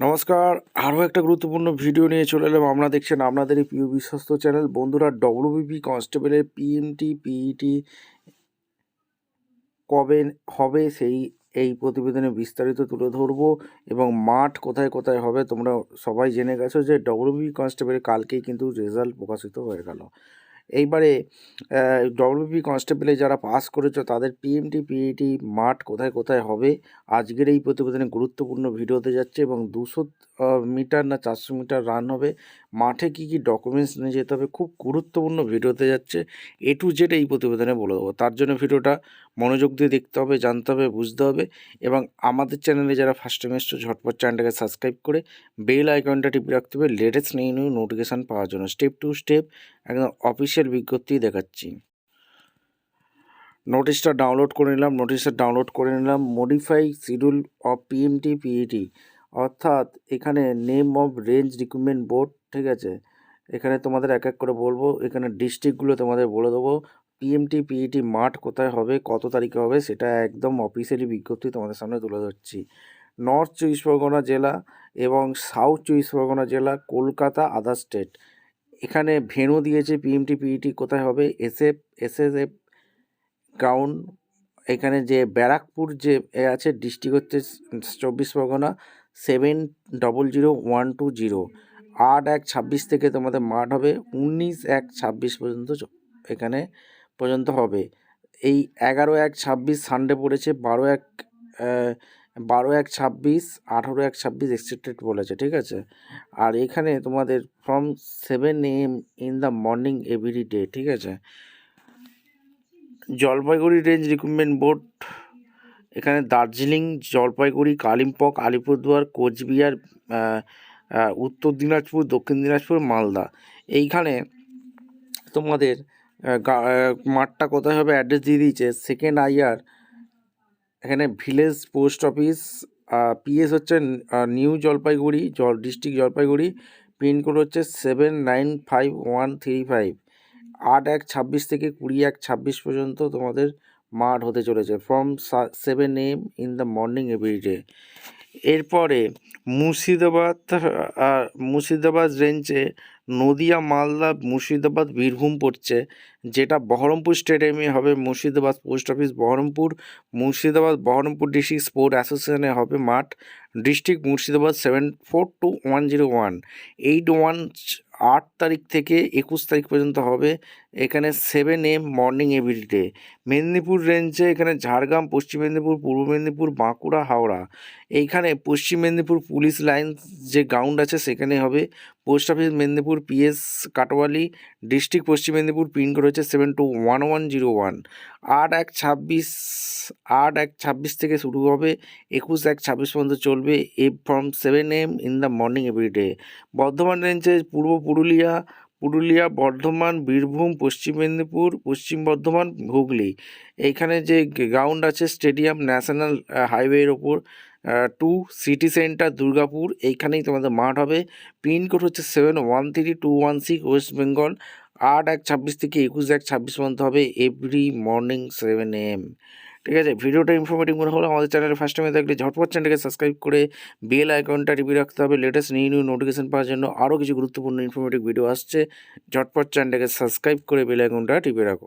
নমস্কার, আরও একটা গুরুত্বপূর্ণ ভিডিও নিয়ে চলে এলাম। আপনারা দেখছেন আপনাদেরই প্রিয় বিশ্বস্ত চ্যানেল। বন্ধুরা, ডব্লিউবিপি কনস্টেবলের পিএমটি পিইটি কবে হবে এই প্রতিবেদনে বিস্তারিত তুলে ধরবো এবং মাঠ কোথায় কোথায় হবে তোমরা সবাই জেনে গেছো যে ডব্লিউবিপি কনস্টেবলের কালকেই কিন্তু রেজাল্ট প্রকাশিত হয়ে গেল। এইবারে ডব্লিউবিপি কনস্টেবলে যারা পাস করেছো তাদের পিএমটি পিইটি মাঠ কোথায় কোথায় হবে আজকের এই প্রতিবেদনে গুরুত্বপূর্ণ ভিডিওতে যাচ্ছে। এবং 200 মিটার না 400 মিটার রান হবে, মাঠে কি কি ডকুমেন্টস নিয়ে যেতে হবে, খুব গুরুত্বপূর্ণ ভিডিওতে যাচ্ছে। এ টু জেড এই প্রতিবেদনে বলে দেবো। তার জন্য ভিডিওটা মনোযোগ দিয়ে দেখতে হবে, জানতে হবে, বুঝতে হবে। এবং আমাদের চ্যানেলে যারা ফার্স্ট টাইম এসছো ঝটপট চ্যানেলটাকে সাবস্ক্রাইব করে বেল আইকনটা টিপে রাখতে হবে লেটেস্ট নিউ নোটিফিকেশান পাওয়ার জন্য। স্টেপ টু স্টেপ একদম অফিসিয়াল বিজ্ঞপ্তি দেখাচ্ছি। নোটিশটা ডাউনলোড করে নিলাম। Modify schedule of PMT PET, অর্থাৎ এখানে name of range recruitment board, ঠিক আছে। এখানে তোমাদের এক এক করে বলবো, এখানে ডিস্ট্রিক্টগুলো তোমাদের বলে দেবো। পিএমটি পিইটি মাঠ কোথায় হবে, কত তারিখে হবে, সেটা একদম অফিসিয়ালি বিজ্ঞপ্তি তোমাদের সামনে তুলে ধরছি। নর্থ 24 পরগনা জেলা এবং সাউথ 24 পরগনা জেলা, কলকাতা, আদার স্টেট। এখানে ভেন্যু দিয়েছে পিএমটি পিইটি কোথায় হবে, এসএসএফ গ্রাউন্ড। এখানে যে ব্যারাকপুর যে আছে ডিস্ট্রিক্ট হচ্ছে 24 পরগনা 700120। 8/1/26 থেকে তোমাদের মাঠ হবে, 19/1/26 পর্যন্ত এখানে পর্যন্ত হবে। এই 11/1/26 সানডে পড়েছে, 12/1/26, 18/1/26 এক্সেপ্টেড বলেছে, ঠিক আছে। আর এখানে তোমাদের from 7 AM in the morning every day, ঠিক আছে। জলপাইগুড়ি রেঞ্জ রিক্রুটমেন্ট বোর্ড, এখানে দার্জিলিং, জলপাইগুড়ি, কালিম্পং, আলিপুরদুয়ার, কোচবিহার, উত্তর দিনাজপুর, দক্ষিণ দিনাজপুর, মালদা। এইখানে তোমাদের মাঠটা কোথায় হবে অ্যাড্রেস দিয়ে দিয়েছে। সেকেন্ড আইআর, এখানে ভিলেজ পোস্ট অফিস, পিএস হচ্ছে New Jalpaiguri, district Jalpaiguri, pincode হচ্ছে 795135। 8/1/26 থেকে 20/1/26 পর্যন্ত তোমাদের মাঠ হতে চলেছে, from 7 AM in the morning every day. এরপরে মুর্শিদাবাদ রেঞ্জে নদিয়া, মালদা, মুর্শিদাবাদ, বীরভূম পড়ছে, যেটা বহরমপুর স্টেডিয়ামে হবে। Murshidabad post office Baharampur, Baharampur district sport অ্যাসোসিয়েশনে হবে মাঠ। ডিস্ট্রিক্ট মুর্শিদাবাদ 742101। 8 তারিখ থেকে 21 তারিখ পর্যন্ত হবে। এখানে 7 AM মর্নিং এভরিডে। মেদিনীপুর রেঞ্জে এখানে ঝাড়গ্রাম, পশ্চিম মেদিনীপুর, পূর্ব মেদিনীপুর, বাঁকুড়া, হাওড়া। এইখানে পশ্চিম মেদিনীপুর পুলিশ লাইন যে গ্রাউন্ড আছে সেখানে হবে। Post office Medinipur, PS Kotwali, district Paschim Medinipur, pin code হচ্ছে 721101। 8/1/26 থেকে শুরু হবে, 21/1/26 পর্যন্ত চলবে, from 7 AM in the morning every day. Bardhaman রেঞ্জে পূর্ব পুরুলিয়া, বর্ধমান, বীরভূম, পশ্চিম মেদিনীপুর, পশ্চিম বর্ধমান, হুগলি। এইখানে যে গ্রাউন্ড আছে স্টেডিয়াম ন্যাশনাল হাইওয়ের ওপর, 2 সিটি সেন্টার দুর্গাপুর, এইখানেই তোমাদের মাঠ হবে। পিনকোড হচ্ছে 713216, ওয়েস্ট বেঙ্গল। 8/1/26 থেকে 21/1/26 পর্যন্ত হবে, এভরি মর্নিং 7 AM, ঠিক আছে। ভিডিওটা ইনফরমেটিভ মনে হলো আমাদের চ্যানেলে ফার্স্ট টাইমে থাকলে ঝটপট চ্যানেলকে সাবস্ক্রাইব করে বেল আইকনটা টিপে রাখতে হবে লেটেস্ট নিউ নোটিফিকেশন পাওয়ার জন্য। আরও কিছু গুরুত্বপূর্ণ ইনফরমেটিভ ভিডিও আসছে, ঝটপট চ্যানেলটাকে সাবস্ক্রাইব করে বেল আইকনটা টিপে রাখো।